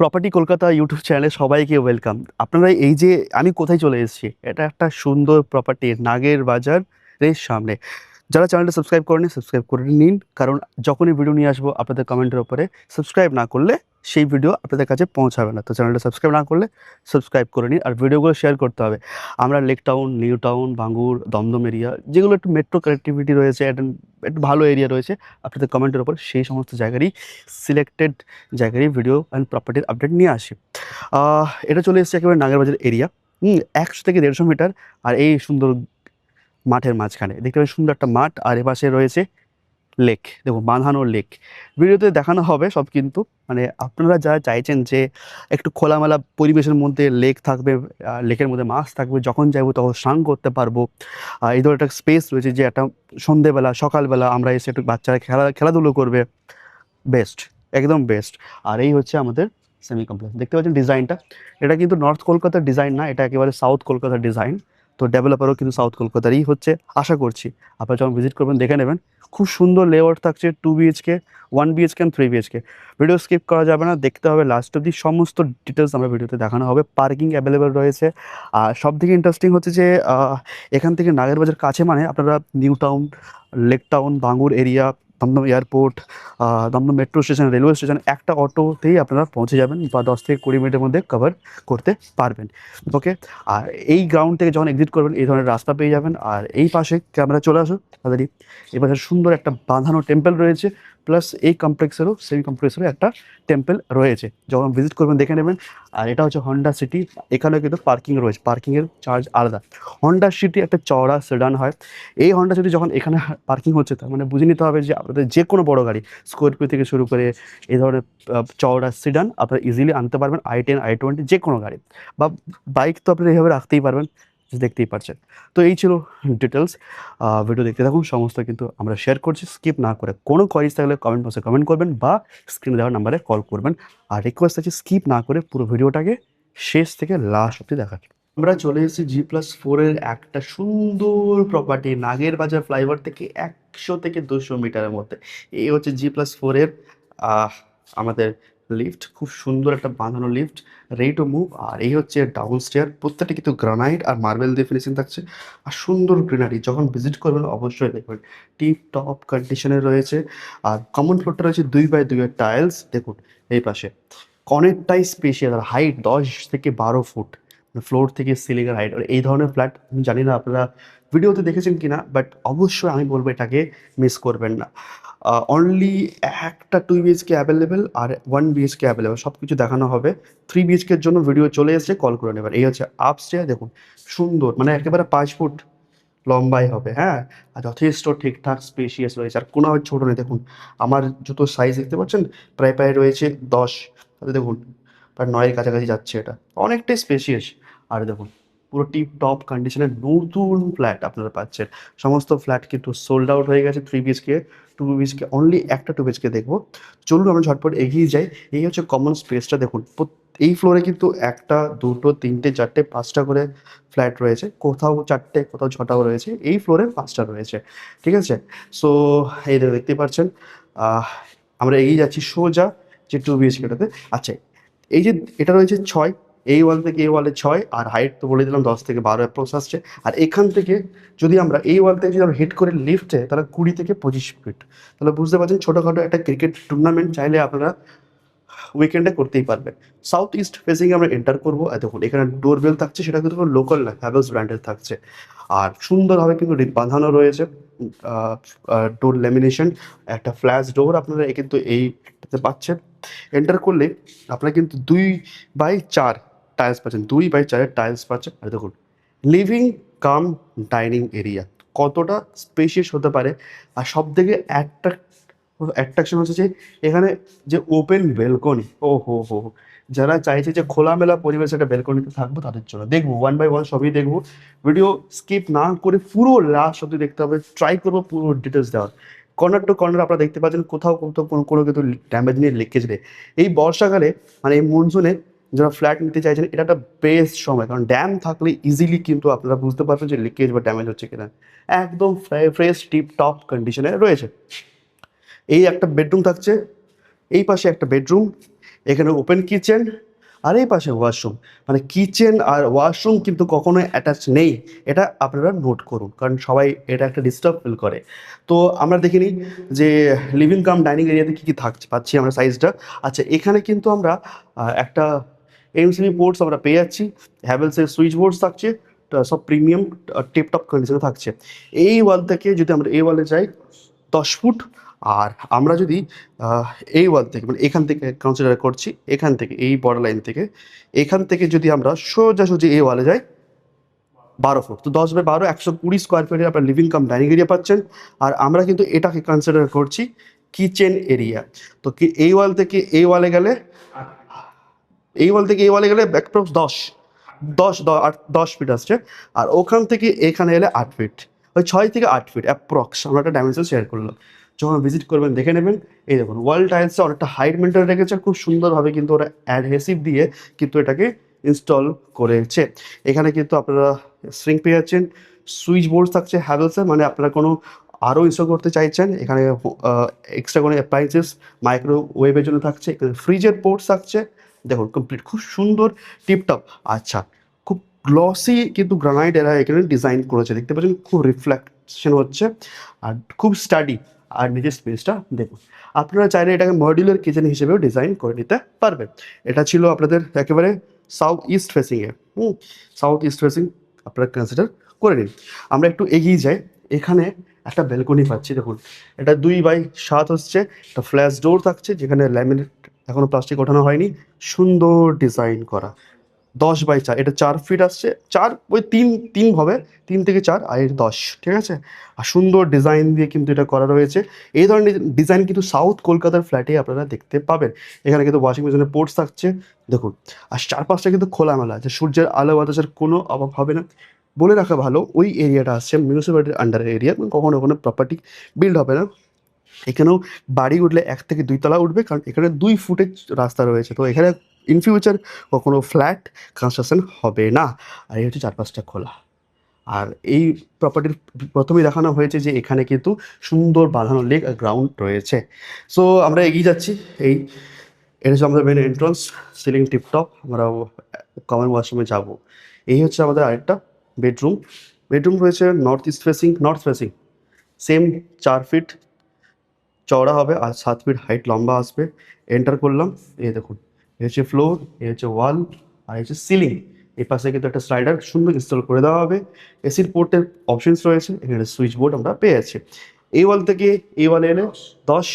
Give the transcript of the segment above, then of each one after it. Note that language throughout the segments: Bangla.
প্রপার্টি কলকাতা ইউটিউব চ্যানেলে সবাইকে ওয়েলকাম। আপনারা এই যে আমি কোথায় চলে এসেছি, এটা একটা সুন্দর প্রপার্টি নাগের বাজারের সামনে। যারা চ্যানেলটা সাবস্ক্রাইব করেনি সাবস্ক্রাইব করে নিন, কারণ যখনই ভিডিও নিয়ে আসবো আপনাদের কমেন্টের উপরে সাবস্ক্রাইব না করলে সেই ভিডিও আপনাদের কাছে পৌঁছাবে না। তো চ্যানেলটা সাবস্ক্রাইব না করলে সাবস্ক্রাইব করে নিন, আর ভিডিওগুলো শেয়ার করতে হবে। আমরা lake town, new town, Bangur, Dum Dum area যেগুলো একটু মেট্রো কানেক্টিভিটি রয়েছে, একটু একটু ভালো এরিয়া রয়েছে, আপনাদের কমেন্টের উপর সেই সমস্ত জায়গারই সিলেক্টেড জায়গারই ভিডিও অ্যান্ড প্রপার্টির আপডেট নিয়ে আসি। এটা চলে এসেছে একেবারে নাগেরবাজার এরিয়া। ১০০ থেকে ১৫০ মিটার। আর এই সুন্দর মাঠের মাঝখানে দেখতে পাচ্ছেন সুন্দর একটা মাঠ, আর এপাশে রয়েছে লেক। দেখুন, বাঁধানো লেক। ভিডিওতে দেখানো হবে সব, কিন্তু মানে আপনারা যারা চাইছেন যে একটু খোলামেলা পরিবেশের মধ্যে লেক থাকবে, লেকের মধ্যে মাছ থাকবে, যখন চাইবো তখন স্নান করতে পারবো, এই ধরনের একটা স্পেস রয়েছে যে একটা সন্ধেবেলা সকালবেলা আমরা এসে একটু বাচ্চারা খেলাধুলো করবে, বেস্ট, একদম বেস্ট। আর এই হচ্ছে আমাদের সেমি কমপ্লেক্স। দেখতে পাচ্ছেন ডিজাইনটা, এটা কিন্তু নর্থ কলকাতার ডিজাইন না, এটা একেবারে সাউথ কলকাতার ডিজাইন। তো ডেভেলপারও কিন্তু সাউথ কলকাতারই হচ্ছে, আশা করছি। আপনারা যখন ভিজিট করবেন দেখে নেবেন। খুব সুন্দর লেআউট থাকছে, 2 BHK, 1 BHK and 3 BHK. Video skip করা যাবে না, দেখতে হবে লাস্ট অব্দি। সমস্ত ডিটেলস আমরা ভিডিওতে দেখানো হবে। পার্কিং অ্যাভেলেবেল রয়েছে। আর সবথেকে ইন্টারেস্টিং হচ্ছে যে এখান থেকে নাগেরবাজার কাছে, মানে আপনারা new town, lake town, Bangur area, Dum Dum airport, Dum Dum metro station, railway station, একটা অটোতেই আপনারা পৌঁছে যাবেন, বা 10 থেকে 20 মিনিটের মধ্যে কভার করতে পারবেন। ওকে। আর এই গ্রাউন্ড থেকে যখন এক্সিট করবেন এই ধরনের রাস্তা পেয়ে যাবেন। আর এই পাশে ক্যামেরা চলে আসো তাড়াতাড়ি। এই পাশে সুন্দর একটা বাঁধানো টেম্পল রয়েছে, প্লাস এই কমপ্লেক্সেরও, সেমি কমপ্লেক্সেরও একটা টেম্পল রয়েছে, যখন ভিজিট করবেন দেখে নেবেন। আর এটা হচ্ছে হন্ডা সিটি। এখানেও কিন্তু পার্কিং রয়েছে, পার্কিংয়ের চার্জ আলাদা। হন্ডা সিটি একটা চওড়া সেডান হয়। এই হন্ডা সিটি যখন এখানে পার্কিং হচ্ছে, তার মানে বুঝে নিতে হবে যে আপনাদের যে কোনো বড় গাড়ি, স্করপিও থেকে শুরু করে এই ধরনের চওড়া সিডান আপনারা ইজিলি আনতে পারবেন। i10, i20 যে কোনো গাড়ি, বা বাইক তো আপনারা এইভাবে রাখতেই পারবেন, দেখতেই পাচ্ছেন। তো এই ছিল ডিটেলস। ভিডিও দেখতে থাকুন, সমস্ত কিন্তু আমরা শেয়ার করছি স্কিপ না করে। কোনো কোয়ারিজ থাকলে কমেন্ট বক্সে কমেন্ট করবেন, বা স্ক্রিনে দেওয়া নাম্বারে কল করবেন। আর রিকোয়েস্ট আছে স্কিপ না করে পুরো ভিডিওটাকে শেষ থেকে লাস্ট অব্দি দেখার। আমরা চলে এসেছি G+4-এর একটা সুন্দর প্রপার্টি, নাগের বাজার ফ্লাইওভার থেকে 100 থেকে 200 মিটারের মধ্যে। এই হচ্ছে G+4-এর আমাদের লিফট। খুব সুন্দর একটা বাঁধানো লিফট, রেডি টু মুভ। আর এই হচ্ছে ডাবল স্টেয়ার, প্রত্যেকটা কিন্তু গ্রানাইট আর মার্বেল দিয়ে ফিনিশিং থাকছে। আর সুন্দর গ্রিনারি, যখন ভিজিট করবেন অবশ্যই দেখবেন টিপ টপ কন্ডিশনে রয়েছে। আর কমন ফ্লোরটা রয়েছে 2x2 এর টাইলস। দেখুন এই পাশে অনেকটাই স্পেশিয়াস, আর হাইট 10 থেকে 12 ফুট, ফ্লোর থেকে সিলিংয়ের হাইট। আর এই ধরনের ফ্ল্যাট আমি জানি না আপনারা ভিডিওতে দেখেছেন কিনা, বাট অবশ্যই আমি বলবো এটাকে মিস করবেন না। অনলি একটা 2 বিএইচকে অ্যাভেলেবেল, আর 1 বিএইচকে অ্যাভেলেবেল, সব কিছু দেখানো হবে। 3 বিএইচকের জন্য ভিডিও চলে এসেছে, কল করে নেবেন। এই হচ্ছে আপস্টেয়ার। দেখুন সুন্দর, মানে একেবারে 5 ফুট লম্বাই হবে, হ্যাঁ। আর যথেষ্ট ঠিকঠাক স্পেশিয়াস রয়েছে, আর কোনো ছোটো নেই। দেখুন আমার জুতোর সাইজ দেখতে পাচ্ছেন, প্রায় প্রায় রয়েছে 10, তাতে দেখুন প্রায় 9-এর কাছাকাছি যাচ্ছে। এটা অনেকটাই স্পেশিয়াস। আর দেখুন পুরো টিপ টপ কন্ডিশনের নতুন ফ্ল্যাট আপনারা পাচ্ছেন। সমস্ত ফ্ল্যাট কিন্তু সোল্ড আউট হয়ে গেছে। 3 বিএইচকে, 2 বিএইচকে, অনলি একটা 2 বিএইচকে দেখবো। চলুন আমরা ঝটপট এগিয়ে যাই। এই হচ্ছে কমন স্পেসটা। দেখুন এই ফ্লোরে কিন্তু 1টা 2টো 3টে 4টে 5টা করে ফ্ল্যাট রয়েছে, কোথাও 4টে কোথাও 6টাও রয়েছে। এই ফ্লোরে 5টা রয়েছে, ঠিক আছে। সো এই দেখতেই পাচ্ছেন। আমরা এগিয়ে যাচ্ছি সোজা যে 2 বিএইচকেটাতে। আচ্ছা, এই যে এটা রয়েছে 6, এই ওয়াল থেকে এই ওয়ালে 6, আর হাইট তো বলে দিলাম 10 থেকে 12 অ্যাপ্রক্স আসছে। আর এখান থেকে যদি আমরা এই ওয়াল থেকে যদি আমরা হিট করে লিফটে, তাহলে 20 থেকে 25 ফিট। তাহলে বুঝতে পারছেন ছোটোখাটো একটা ক্রিকেট টুর্নামেন্ট চাইলে আপনারা উইকেন্ডে করতেই পারবেন। সাউথ ইস্ট ফেসিং আমরা এন্টার করবো। আর দেখুন এখানে ডোরবেল থাকছে, সেটা কিন্তু লোকাল না, হ্যাভেলস ব্র্যান্ডের থাকছে। আর সুন্দরভাবে কিন্তু বাঁধানো রয়েছে ডোর ল্যামিনেশন, একটা ফ্ল্যাশ ডোর আপনারা কিন্তু এইটাতে পাচ্ছেন। এন্টার করলে আপনারা কিন্তু 2x4 টাইলস পাচ্ছেন, 2x4-এর টাইলস পাচ্ছেন। আর দেখুন লিভিং কাম ডাইনিং এরিয়া কতটা স্পেশিয়াস হতে পারে। আর সব থেকে অ্যাট্রাকশন হচ্ছে যে এখানে যে ওপেন বেলকনি, ও হো হো, যারা চাইছে যে খোলামেলা পরিবেশে একটা বেলকনিতে থাকবো তাদের জন্য। দেখবো 1x1 সবই দেখবো, ভিডিও স্কিপ না করে পুরো লাস্ট অব্দি দেখতে হবে। ট্রাই করবো পুরো ডিটেলস দেওয়ার। কর্নার টু কর্নার আপনারা দেখতে পাচ্ছেন কোথাও কোথাও কোনো কিন্তু ড্যামেজ নিয়ে লিকেজ নেই। এই বর্ষাকালে মানে এই মনসুনে যারা ফ্ল্যাট নিতে চাইছেন, এটা একটা বেস্ট সময়, কারণ ড্যাম থাকলে ইজিলি কিন্তু আপনারা বুঝতে পারবেন যে লিকেজ বা ড্যামেজ হচ্ছে কিনা। একদম ফ্রেশ টিপ টপ কন্ডিশনে রয়েছে। এই একটা বেডরুম থাকছে, এই পাশে একটা বেডরুম, এখানে ওপেন কিচেন, আর এই পাশে ওয়াশরুম। মানে কিচেন আর ওয়াশরুম কিন্তু কখনোই অ্যাটাচ নেই, এটা আপনারা নোট করুন, কারণ সবাই এটা একটা ডিস্টার্ব ফিল করে। তো আমরা দেখে নিই যে লিভিং কাম ডাইনিং এরিয়াতে কী কী থাকছে পাচ্ছি আমরা সাইজটা। আচ্ছা, এখানে কিন্তু আমরা একটা এমসিবি পোর্টস আমরা পেয়ে যাচ্ছি, হ্যাভেলসের সুইচ বোর্ডস থাকছে, সব প্রিমিয়াম টিপটপ কন্ডিশনে থাকছে। এই ওয়াল থেকে যদি আমরা এই ওয়ালে যাই 10 ফুট, আর আমরা যদি এই ওয়াল থেকে মানে এখান থেকে কনসিডার করছি, এখান থেকে এই বর্ডার লাইন থেকে এখান থেকে যদি আমরা সোজাসুজি এই ওয়ালে যাই 12 ফুট, তো 10/12 120 স্কোয়ার ফিটে আপনার লিভিং কাম ডাইনিং এরিয়া পাচ্ছেন। আর আমরা কিন্তু এটাকে কনসিডার করছি কিচেন এরিয়া। তো কি এই ওয়াল থেকে এই ওয়ালে গেলে, এই ওয়াল থেকে এই ওয়ালে গেলে অ্যাপ্রক্স 10 ফিট আসছে। আর ওখান থেকে এখানে এলে 8 ফিট, ওই 6 থেকে 8 ফিট অ্যাপ্রক্স আমরা একটা ডাইমেনশন শেয়ার করলাম। যখন ভিজিট করবেন দেখে নেবেন। এই দেখুন ওয়াল টাইলসে অনেকটা হাইট মেনটেন রেখেছে, খুব সুন্দরভাবে কিন্তু ওরা অ্যাডহেসিভ দিয়ে কিন্তু এটাকে ইনস্টল করেছে। এখানে কিন্তু আপনারা স্ট্রিং পেয়ে যাচ্ছেন, সুইচ বোর্ড থাকছে হ্যাভেলসের, মানে আপনারা কোনো আরও ইনস্টল করতে চাইছেন এখানে এক্সট্রা কোনো অ্যাপ্লায়েন্সেস মাইক্রোওয়েভের জন্য থাকছে, এখানে ফ্রিজের পোর্টস থাকছে। দেখুন কমপ্লিট খুব সুন্দর টিপটপ। আচ্ছা, খুব গ্লসি কিন্তু গ্রানাইট এরা এখানে ডিজাইন করেছে, দেখতে পাচ্ছেন খুব রিফ্লেকশন হচ্ছে, আর খুব স্টাডি। আর নিজের স্পেসটা দেখুন, আপনারা চাইলে এটাকে মডিউলার কিচেন হিসেবেও ডিজাইন করে নিতে পারবেন। এটা ছিল আপনাদের একেবারে সাউথ ইস্ট ফেসিংয়ে, সাউথ ইস্ট ফেসিং আপনারা কনসিডার করে নিন। আমরা একটু এগিয়ে যাই, এখানে একটা ব্যালকনি পাচ্ছি। দেখুন এটা 2/7 হচ্ছে, একটা ফ্ল্যাশ ডোর থাকছে যেখানে ল্যামিনেট এখনও প্লাস্টিক ওঠানো হয়নি, সুন্দর ডিজাইন করা। 10/4, এটা 4 ফিট আসছে, চার ওই তিন তিন হবে, 3 থেকে 4 আর 10, ঠিক আছে। আর সুন্দর ডিজাইন দিয়ে কিন্তু এটা করা রয়েছে। এই ধরনের ডিজাইন কিন্তু সাউথ কলকাতার ফ্ল্যাটে আপনারা দেখতে পাবেন। এখানে কিন্তু ওয়াশিং মেশিনের পোর্টস থাকছে দেখুন, আর চারপাশটা কিন্তু খোলামেলা আছে, সূর্যের আলো বাতাসের কোনো অভাব হবে না। বলে রাখা ভালো, ওই এরিয়াটা আসছে মিউনিসিপ্যালিটির আন্ডার এরিয়া, কখনো কোনো প্রপার্টি বিল্ড হবে না। এখানেও বাড়ি উঠলে 1 থেকে 2 তলা উঠবে, কারণ এখানে 2 ফুটের রাস্তা রয়েছে। তো এখানে ইন ফিউচার কখনো ফ্ল্যাট কনস্ট্রাকশন হবে না। আর এই হচ্ছে চারপাশটা খোলা। আর এই প্রপার্টির প্রথমেই দেখানো হয়েছে যে এখানে কিন্তু সুন্দর বাঁধানো লেক আর গ্রাউন্ড রয়েছে। সো আমরা এগিয়ে যাচ্ছি। এটা হচ্ছে আমাদের মেন এন্ট্রান্স, সিলিং টিপটপ। আমরা কমন ওয়াশরুমে যাব। এই হচ্ছে আমাদের আরেকটা বেডরুম। বেডরুম রয়েছে নর্থ ফেসিং, সেম 4 ফিট চওড়া হবে আর 7 ফিট হাইট লম্বা আসবে। এন্টার করলাম, এই দেখুন এই হচ্ছে ফ্লোর, এই হচ্ছে ওয়াল, আর এই হচ্ছে সিলিং। এই পাশে কিন্তু একটা স্লাইডার সুন্দর ইনস্টল করে দেওয়া হবে। এসির পোর্টের অপশনস রয়েছে, এখানে সুইচ বোর্ড আমরা পেয়ে যাচ্ছি। এই ওয়াল থেকে এই ওয়ালে এলে 10,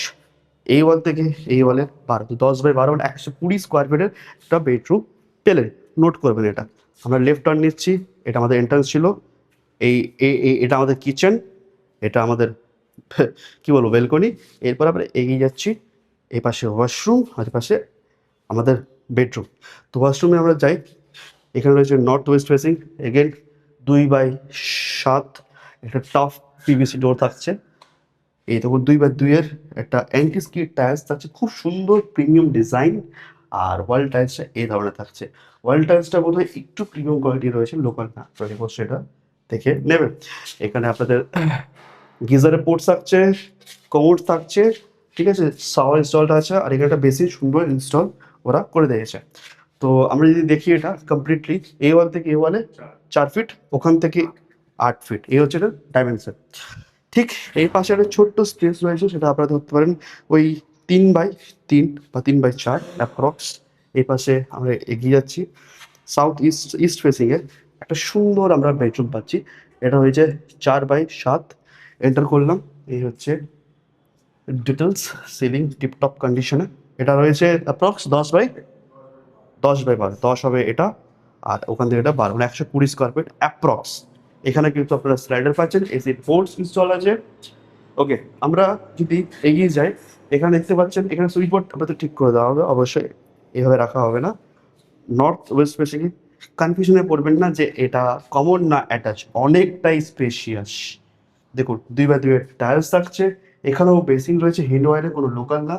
এই ওয়াল থেকে এই ওয়ালে 12, তো 10/12 মানে 120 স্কোয়ার ফিটের একটা বেডরুম পেলেন। নোট করবেন এটা। আমরা লেফট টার্ন নিচ্ছি, এটা আমাদের এন্ট্রান্স ছিল। এই এটা আমাদের কিচেন, এটা আমাদের কী বলবো ব্যালকনি। এরপর আমরা এগিয়ে যাচ্ছি, এই পাশে ওয়াশরুম আর পাশে আমাদের বেডরুম। তো ওয়াশরুমে আমরা যাই, এখানে রয়েছে নর্থ ওয়েস্ট ফেসিং, এগেন 2/7, একটা টাফ পিভিসি ডোর থাকছে। এই দেখুন 2/2 একটা অ্যান্টি স্কিড টাইলস থাকছে, খুব সুন্দর প্রিমিয়াম ডিজাইন। আর ওয়াল টাইলসটা এই ধরনের থাকছে। ওয়াল টাইলসটা বোধহয় একটু প্রিমিয়াম কোয়ালিটি রয়েছে, লোকাল না, সেটা দেখে নেবেন। এখানে আপনাদের গিজারের পোর্ট থাকছে, কমোড থাকছে, ঠিক আছে, শাওয়ার ইনস্টলটা আছে, আর এখানে একটা বেশি সুন্দর ইনস্টল ওরা করে দিয়েছে। তো আমরা যদি দেখি এটা কমপ্লিটলি এই ওয়াল থেকে এই ওয়ালে 4 ফিট, ওখান থেকে 8 ফিট, এই হচ্ছে এটা ডাইমেনশন। ঠিক এই পাশে একটা ছোট্ট স্পেস রয়েছে, সেটা আপনারা ধরতে পারেন ওই 3/3 বা 3/4 অ্যাপ্রক্স। এই পাশে আমরা এগিয়ে যাচ্ছি, সাউথ ইস্ট ফেসিংয়ে একটা সুন্দর আমরা বেডরুম পাচ্ছি। এটা হয়েছে 4/7। এন্টার করলাম, এই হচ্ছে ডিটেলস, সিলিং টিপটপ কন্ডিশনে। এটা রয়েছে অ্যাপ্রক্স 10/12, 10 হবে এটা, আর ওখান থেকে এটা 12, মানে 120 স্কোয়ার ফিট অ্যাপ্রক্স। এখানে কিন্তু আপনারা স্লাইডার পাচ্ছেন, এসি পোর্টস ইনস্টল আছে। ওকে, আমরা যদি এগিয়ে যাই, এখানে দেখতে পাচ্ছেন এখানে সুইচ বোর্ড আপনাদের ঠিক করে দেওয়া হবে, অবশ্যই এভাবে রাখা হবে না। নর্থ ওয়েস্ট ফেসিংয়ে কনফিউশনে পড়বেন না যে এটা কমন না অ্যাটাচ, অনেকটাই স্পেশিয়াস। দেখুন 2/2 টাইলস থাকছে, এখানেও বেসিন রয়েছে, হিন্ড ওয়াইলের, কোনো লোকাল না।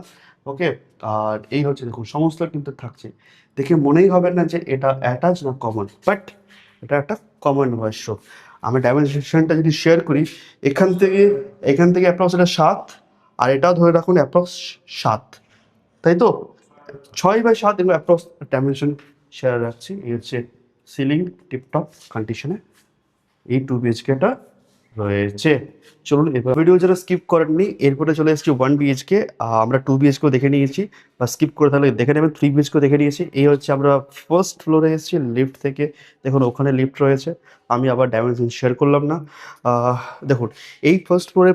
ওকে, আর এই হচ্ছে দেখুন সমস্ত কিন্তু থাকছে, দেখে মনেই হবে না যে এটা অ্যাটাচ না কমন, বাট এটা একটা কমন ওয়াশরুম। আমি ডাইমেনশনটা যদি শেয়ার করি, এখান থেকে অ্যাপ্রক্স এটা 7, আর এটাও ধরে রাখুন অ্যাপ্রক্স 7, তাই তো। 6/7 এগুলো অ্যাপ্রক্স ডাইমেনশন শেয়ার রাখছি। এই হচ্ছে সিলিং টিপটপ কন্ডিশনে এই 2 বিএইচকেটা রয়েছে। চলুন এবার ভিডিও যারা স্কিপ করেননি এরপরে চলে এসেছি 1 বিএইচকে। আমরা 2 বিএইচকেও দেখে নিয়েছি, বা স্কিপ করে তাহলে দেখে নেবেন। 3 বিএইচকেও দেখে নিয়েছি। এই হচ্ছে আমরা ফার্স্ট ফ্লোরে এসেছি লিফট থেকে। দেখুন ওখানে লিফট রয়েছে, আমি আবার ডাইমেনশন শেয়ার করলাম না। দেখুন এই ফার্স্ট ফ্লোরে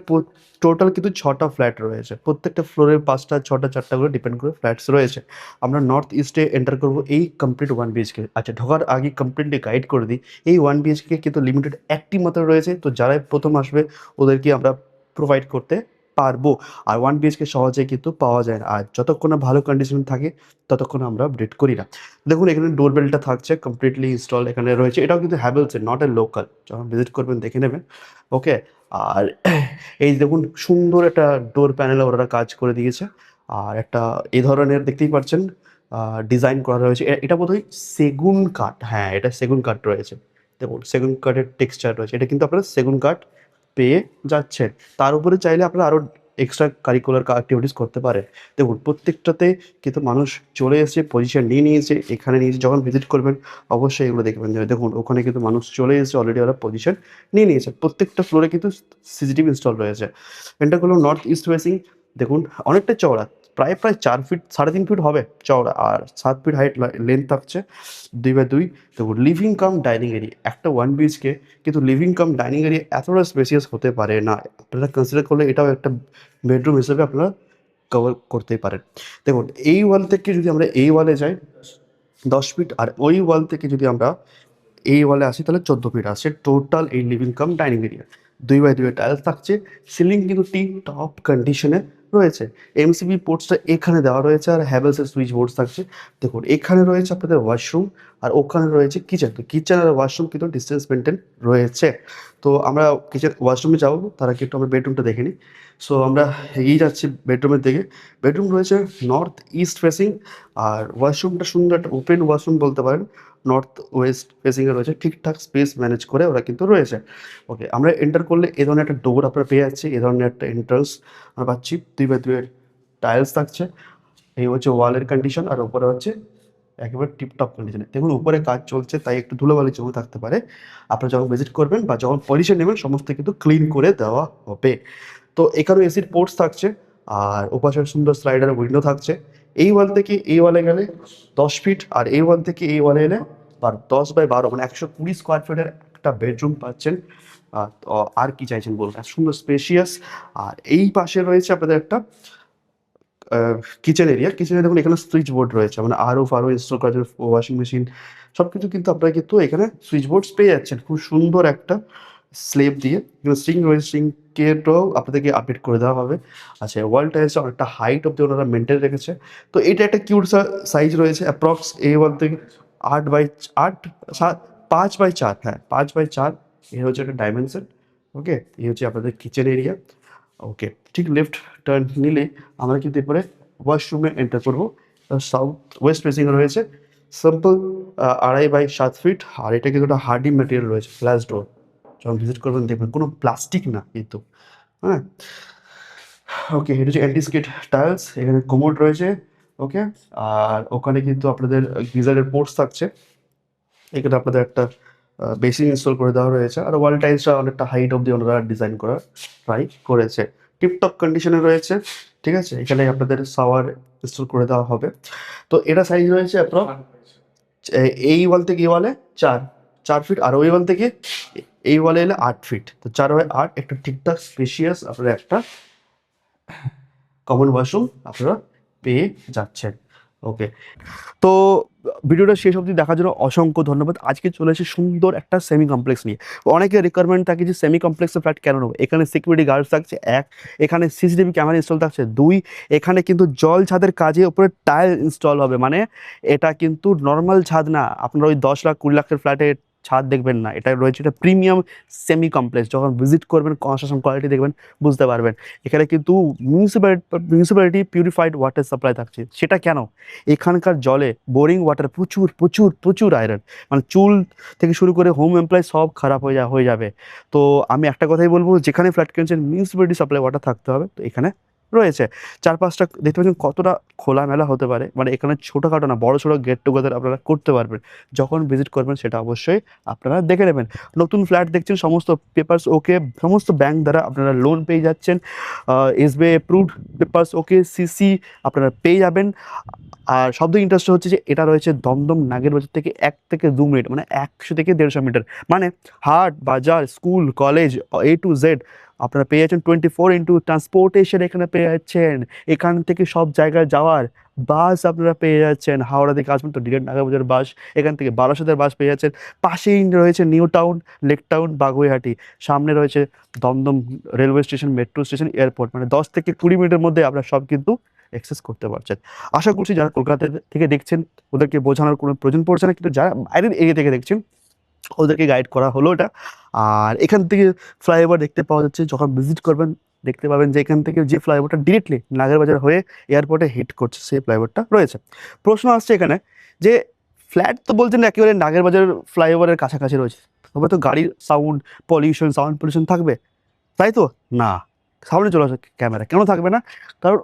টোটাল কিন্তু 6টা ফ্ল্যাট রয়েছে, প্রত্যেকটা ফ্লোরে 5টা 6টা 4টা করে ডিপেন্ড করে ফ্ল্যাটস রয়েছে। আমরা নর্থ ইস্টে এন্টার করবো এই কমপ্লিট 1 বিএইচকে। আচ্ছা, ঢোকার আগে কমপ্লিটলি গাইড করে দিই, এই 1 বিএইচকে কিন্তু লিমিটেড একটি মাত্র রয়েছে, তো যারাই প্রথম আসবে ওদেরকে আমরা প্রোভাইড করতে পারবো। আর 1 বিএইচকে সহজে কিন্তু পাওয়া যায় না, আর যতক্ষণ না ভালো কন্ডিশন থাকে ততক্ষণ আমরা আপডেট করি না। দেখুন এখানে ডোরবেলটা থাকছে কমপ্লিটলি ইনস্টল এখানে রয়েছে, এটাও কিন্তু হ্যাভেলসের, নট এ লোকাল। যখন ভিজিট করবেন দেখে নেবেন। ওকে, আর এই দেখুন সুন্দর একটা ডোর প্যানেলে ওরা কাজ করে দিয়েছে। আর একটা এই ধরনের দেখতেই পাচ্ছেন ডিজাইন করা রয়েছে। এটা বোধহয় সেগুন কাঠ, হ্যাঁ এটা সেগুন কাঠ রয়েছে। দেখুন সেগুন কাঠের টেক্সচার রয়েছে, এটা কিন্তু আপনারা সেগুন কাঠ পেয়ে যাচ্ছেন। তার উপরে চাইলে আপনারা আরও এক্সট্রা কারিকুলার অ্যাক্টিভিটিস করতে পারেন। দেখুন প্রত্যেকটাতে কিন্তু মানুষ চলে এসেছে, পজিশন নিয়ে নিয়েছে, এখানে নিয়েছে। যখন ভিজিট করবেন অবশ্যই এগুলো দেখবেন যে দেখুন ওখানে কিন্তু মানুষ চলে এসেছে, অলরেডি ওরা পজিশন নিয়ে নিয়েছে। প্রত্যেকটা ফ্লোরে কিন্তু সিসিটিভি ইনস্টল রয়েছে। এটা হলো নর্থ ইস্ট ফেসিং। দেখুন অনেকটা চওড়া, প্রায় 4 ফিট 3.5 ফিট হবে চওড়া, আর 7 ফিট হাইট লেন্থ থাকছে 2x2। দেখুন লিভিং কাম ডাইনিং এরিয়া, একটা 1 বিএইচকে কিন্তু লিভিং কাম ডাইনিং এরিয়া এতটা স্পেসিয়াস হতে পারে না। আপনারা কনসিডার করলে এটাও একটা বেডরুম হিসেবে আপনারা কভার করতেই পারেন। দেখুন এই ওয়াল থেকে যদি আমরা এই ওয়ালে যাই 10 ফিট, আর ওই ওয়াল থেকে যদি আমরা এই ওয়ালে আসি তাহলে 14 ফিট আসছে টোটাল এই living cum dining area. 2x2 tiles থাকছে, সিলিং কিন্তু টি টপ কন্ডিশনে রয়েছে। এমসিবি পোর্টসটা এখানে দেওয়া রয়েছে, আর হ্যাভেলসের সুইচ বোর্ড থাকছে। দেখুন এখানে রয়েছে আপনাদের ওয়াশরুম, আর ওখানে রয়েছে কিচেন। তো কিচেন আর ওয়াশরুম কিন্তু ডিস্টেন্স মেনটেন রয়েছে। তো আমরা কিচেন ওয়াশরুমে যাবো, তার আগে একটু আমরা বেডরুমটা দেখে নিই। সো আমরা এগিয়ে যাচ্ছি বেডরুমের দিকে। বেডরুম রয়েছে নর্থ ইস্ট ফেসিং, আর ওয়াশরুমটা সুন্দর একটা ওপেন ওয়াশরুম বলতে পারেন, নর্থ ওয়েস্ট ফেসিংয়ে রয়েছে। ঠিকঠাক স্পেস ম্যানেজ করে ওরা কিন্তু রয়েছে। ওকে, আমরা এন্টার করলে এ ধরনের একটা ডোর আপনারা পেয়ে যাচ্ছি, এ ধরনের একটা এন্ট্রান্স আমরা পাচ্ছি। 2x2 টাইলস থাকছে। এই হচ্ছে ওয়ালের কন্ডিশন, আর উপরে হচ্ছে একেবারে টিপটপ কন্ডিশনে। দেখুন উপরে কাজ চলছে তাই একটু ধুলোবালি জমে থাকতে পারে। আপনারা যখন ভিজিট করবেন বা যখন পজিশন নেবেন সমস্ত কিন্তু ক্লিন করে দেওয়া হবে। তো এখানেও এসির পোর্টস থাকছে, আর ওপাশে সুন্দর স্লাইডার উইন্ডো থাকছে। এই ওয়াল থেকে এই ওয়ালে গেলে 10 ফিট, আর এই ওয়াল থেকে এই ওয়ালে এলে 10/12 মানে 120 স্কোয়ার ফিটের একটা বেডরুম পাচ্ছেন। তো আর কি চাইছেন বলুন, সুন্দর স্পেশিয়াস। আর এই পাশে রয়েছে আপনাদের একটা কিচেন এরিয়া। কিচেনে দেখুন এখানে সুইচ বোর্ড রয়েছে, মানে আরও ফারও ইনস্টল করার জন্য ওয়াশিং মেশিন সব কিছু কিন্তু আপনারা কিন্তু এখানে সুইচ বোর্ডস পেয়ে যাচ্ছেন। খুব সুন্দর একটা স্লেব দিয়ে এখানে সিং রয়েছে, সিঙ্কেরটাও আপনাদেরকে আপডেট করে দেওয়া হবে। আচ্ছা, ওয়াল টাইলসটা অনেকটা হাইট অব্দি ওনারা মেনটেন রেখেছে। তো এটা একটা কিউট সাইজ রয়েছে, অ্যাপ্রক্স এই ওয়াল থেকে 8/8 5/4, হ্যাঁ 5/4 এর হচ্ছে একটা ডাইমেনশন। ওকে, এই হচ্ছে আপনাদের কিচেন এরিয়া। ওকে, ঠিক লেফট টার্ন নিলে আমরা কিন্তু এরপরে ওয়াশরুমে এন্টার করবো। সাউথ ওয়েস্ট ফেসিং রয়েছে, সিম্পল 2.5/7 ফিট, আর এটা কিন্তু একটা হার্ডি ম্যাটেরিয়াল রয়েছে, গ্লাস ডোর। যখন ভিজিট করবেন দেখবেন কোনো প্লাস্টিক না কিন্তু। হ্যাঁ, ওকে, এটা হচ্ছে অ্যান্টিস্কেট টাইলস, এখানে কোমোড রয়েছে। ওকে, আর ওখানে কিন্তু আপনাদের গিজারের পোর্টস থাকছে। এখানে আপনাদের একটা বেসিন ইনস্টল করে দেওয়া রয়েছে, আর ওয়াল টাইলসটা অনেকটা হাইট অব্দি ওনারা ডিজাইন করার ট্রাই করেছে। টিপটপ কন্ডিশনে রয়েছে, ঠিক আছে। এখানে আপনাদের শাওয়ার ইনস্টল করে দেওয়া হবে। তো এটা সাইজ রয়েছে এই ওয়াল থেকে এই ওয়ালে 4 ফিট, আর ওই ওয়াল থেকে এই ওয়ালে এলে 8 ফিট। তো 4/8 একটা ঠিকঠাক স্পেশিয়াস আপনারা একটা কমন ওয়াশরুম আপনারা পেয়ে যাচ্ছেন। ওকে, তো ভিডিওটা শেষ অবধি দেখার জন্য অসংখ্য ধন্যবাদ। আজকে চলে এসে সুন্দর একটা সেমি কমপ্লেক্স নিয়ে। অনেকের রিকোয়ারমেন্ট থাকে যে সেমি কমপ্লেক্সের ফ্ল্যাট কেন নেবো, এখানে সিকিউরিটি গার্ডস থাকছে 1, এখানে সিসিটিভি ক্যামেরা ইনস্টল থাকছে 2, এখানে কিন্তু জল ছাদের কাজে উপরে টাইল ইনস্টল হবে। মানে এটা কিন্তু নর্মাল ছাদ না, আপনার ওই 10 লাখ 20 লাখের ফ্ল্যাটে ছাদ দেখবেন না। এটা রয়েছে এটা প্রিমিয়াম সেমি কমপ্লেক্স। যখন ভিজিট করবেন কনস্ট্রাকশন কোয়ালিটি দেখবেন, বুঝতে পারবেন। এখানে কিন্তু মিউনিসিপ্যালিটি পিউরিফাইড ওয়াটার সাপ্লাই থাকছে। সেটা কেন, এখানকার জলে বোরিং ওয়াটার প্রচুর প্রচুর প্রচুর আয়রন, মানে চুল থেকে শুরু করে হোম এমপ্লয় সব খারাপ হয়ে যাবে। তো আমি একটা কথাই বলবো, যেখানে ফ্ল্যাট কিনছেন মিউনিসিপ্যালিটি সাপ্লাই ওয়াটার থাকতে হবে। তো এখানে রয়েছে। চারপাশটা দেখতে পাচ্ছেন কতটা খোলামেলা হতে পারে। মানে এখানে ছোটখাটো না বড়সড় গেট টুগেদার আপনারা করতে পারবেন। যখন ভিজিট করবেন সেটা অবশ্যই আপনারা দেখে নেবেন। নতুন ফ্ল্যাট দেখছেন, সমস্ত পেপারস ওকে, সমস্ত ব্যাংক দ্বারা আপনারা লোন পেয়ে যাচ্ছেন। এসবিআই অ্যাপ্রুভড, পেপারস ওকে, সিসি আপনারা পেয়ে যাবেন। আর সবথেকে ইন্টারেস্টিং হচ্ছে যে এটা রয়েছে দমদম নাগের বাজার থেকে ১ থেকে ২ মিনিট, মানে ১০০ থেকে ১৫০ মিটার। মানে হাট, বাজার, school, college A to Z আপনারা পেয়ে যাচ্ছেন। 24x ট্রান্সপোর্টেশন এখানে পেয়ে যাচ্ছেন। এখান থেকে সব জায়গায় যাওয়ার বাস আপনারা পেয়ে যাচ্ছেন। হাওড়া থেকে আসবেন তো ডিরেক্ট নাগেরবাজার বাস, এখান থেকে বারাসাতের বাস পেয়ে যাচ্ছেন। পাশেই রয়েছে new town, lake town, Baguiati. সামনে রয়েছে Dum Dum railway station, metro station, airport. মানে ১০ থেকে ২০ মিনিটের মধ্যে আপনারা সব কিন্তু অ্যাক্সেস করতে পারছেন। আশা করছি যারা কলকাতা থেকে দেখছেন ওদেরকে বোঝানোর কোনো প্রয়োজন পড়ছে না, কিন্তু যারা বাইরের এরিয়া থেকে দেখছেন ওদেরকে গাইড করা হলো এটা। আর এখান থেকে ফ্লাইওভার দেখতে পাওয়া যাচ্ছে, যখন ভিজিট করবেন দেখতে পাবেন যে এখান থেকে যে ফ্লাইওভারটা ডিরেক্টলি নাগেরবাজার হয়ে এয়ারপোর্টে হিট করছে সেই ফ্লাইওভারটা রয়েছে। প্রশ্ন আসছে এখানে যে ফ্ল্যাট তো বলছেন একেবারে নাগেরবাজার ফ্লাইওভারের কাছাকাছি রয়েছে, তবে তো গাড়ির সাউন্ড পলিউশন থাকবে, তাই তো? না, সামনে চলে আসে ক্যামেরা, কেন থাকবে না? কারণ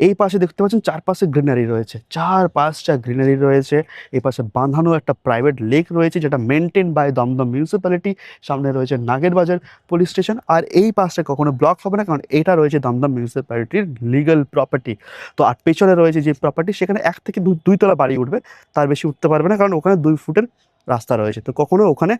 এই পাশে দেখতে পাচ্ছেন চারপাশে গ্রিনারি রয়েছে, চারপাশটা গ্রিনারি রয়েছে। এই পাশে বাঁধানো একটা প্রাইভেট লেক রয়েছে যেটা মেনটেন বাই দমদম মিউনিসিপ্যালিটি। সামনে রয়েছে নাগেরবাজার পুলিশ স্টেশন। আর এই পাশটা কখনো ব্লক হবে না, কারণ এটা রয়েছে দমদম মিউনিসিপ্যালিটির লিগ্যাল প্রপার্টি। তো আর পেছনে রয়েছে যে প্রপার্টি, সেখানে ১ থেকে ২ তলা বাড়ি উঠবে, তার বেশি উঠতে পারবে না, কারণ ওখানে ২ ফুটের রাস্তা রয়েছে। তো কখনো ওখানে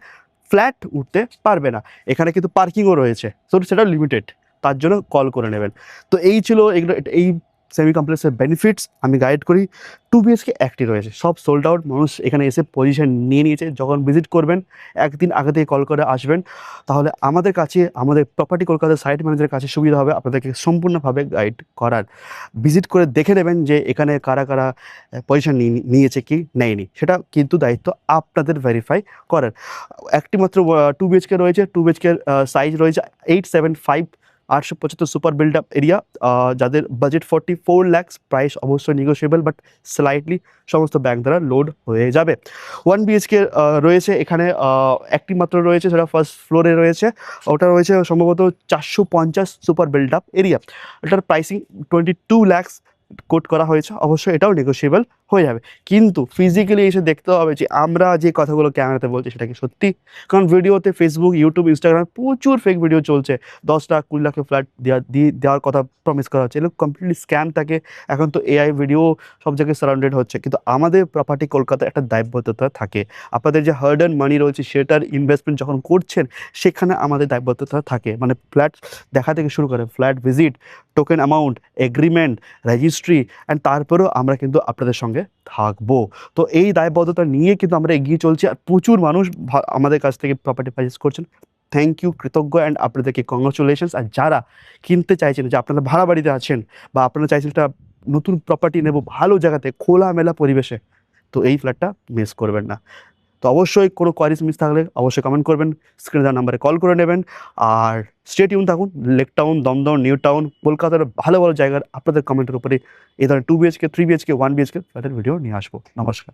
ফ্ল্যাট উঠতে পারবে না। এখানে কিন্তু পার্কিংও রয়েছে, তো সেটা লিমিটেড, তার জন্য কল করে নেবেন। তো এই ছিল এগুলো, এই সেমি কমপ্লেক্সের বেনিফিটস আমি গাইড করি। 2 BHK একটি রয়েছে, সব সোল্ড আউট। মানুষ এখানে এসে পজিশন নিয়ে নিয়েছে। যখন ভিজিট করবেন একদিন আগে থেকে কল করে আসবেন, তাহলে আমাদের কাছে, আমাদের প্রপার্টি কলকাতার সাইট ম্যানেজারের কাছে সুবিধা হবে আপনাদেরকে সম্পূর্ণভাবে গাইড করার। ভিজিট করে দেখে নেবেন যে এখানে কারা কারা পজিশন নিয়েছে কি নেয়নি, সেটা কিন্তু দায়িত্ব আপনাদের ভেরিফাই করার। একটি মাত্র 2 BHK রয়েছে। 2 BHK সাইজ রয়েছে 875, 875 সুপার বিল্ড আপ এরিয়া। যাদের বাজেট 44 লাখ, প্রাইস অবশ্যই নেগোশিয়েবল, বাট স্লাইটলি সমস্ত ব্যাংক দ্বারা লোড হয়ে যাবে। 1 BHK রয়েছে এখানে, একটি মাত্র রয়েছে, সেটা ফার্স্ট ফ্লোরে রয়েছে। ওটা রয়েছে সম্ভবত 450 সুপার বিল্ড আপ এরিয়া। এটার প্রাইসিং 22 লাখ কোট করা হয়েছে, অবশ্যই এটাও নেগোশিয়েবল হয়ে যাবে। কিন্তু ফিজিক্যালি এসে দেখতে হবে যে আমরা যে কথাগুলো ক্যামেরাতে বলছি সেটা কি সত্যি। কারণ ভিডিওতে ফেসবুক, ইউটিউব, ইনস্টাগ্রামে প্রচুর ফেক ভিডিও চলছে। 10 লাখ 20 লাখের ফ্ল্যাট দেওয়ার কথা প্রমিস করা হচ্ছে, এগুলো কমপ্লিটলি স্ক্যাম থাকে। এখন তো এআই ভিডিও সব জায়গায় সারাউন্ডেড হচ্ছে, কিন্তু আমাদের প্রপার্টি কলকাতায় একটা দায়বদ্ধতা থাকে। আপনাদের যে হার্ড অ্যান্ড মানি রয়েছে সেটার ইনভেস্টমেন্ট যখন করছেন, সেখানে আমাদের দায়বদ্ধতা থাকে। মানে ফ্ল্যাট দেখা থেকে শুরু করে flat visit, token amount, agreement, registry, and তারপরেও আমরা কিন্তু আপনাদের সঙ্গে থাকবো। তো এই দায়বদ্ধতা নিয়ে কিন্তু আমরা এগিয়ে চলছি। আর প্রচুর মানুষ আমাদের কাছ থেকে প্রপার্টি পারচেস করছেন। থ্যাংক ইউ, কৃতজ্ঞ, অ্যান্ড আপনাদেরকে কংগ্রাচুলেশনস। আর যারা কিনতে চাইছেন, যে আপনারা ভাড়া বাড়িতে আছেন বা আপনারা চাইছেন একটা নতুন প্রপার্টি নেব ভালো জায়গাতে, খোলামেলা পরিবেশে, তো এই ফ্ল্যাটটা মিস করবেন না। তো অবশ্যই কোনো কোয়ারিজ মিস থাকলে অবশ্যই কমেন্ট করবেন, স্ক্রিনে দেওয়া নাম্বারে কল করে নেবেন। আর স্টে টিউন থাকুন। Lake town, Dum Dum, new town, কলকাতার ভালো ভালো জায়গার আপনাদের কমেন্টের উপরে এই ধরনের 2 BHK, 3 BHK, 1 BHK ফ্ল্যাটের ভিডিও নিয়ে আসবো। নমস্কার।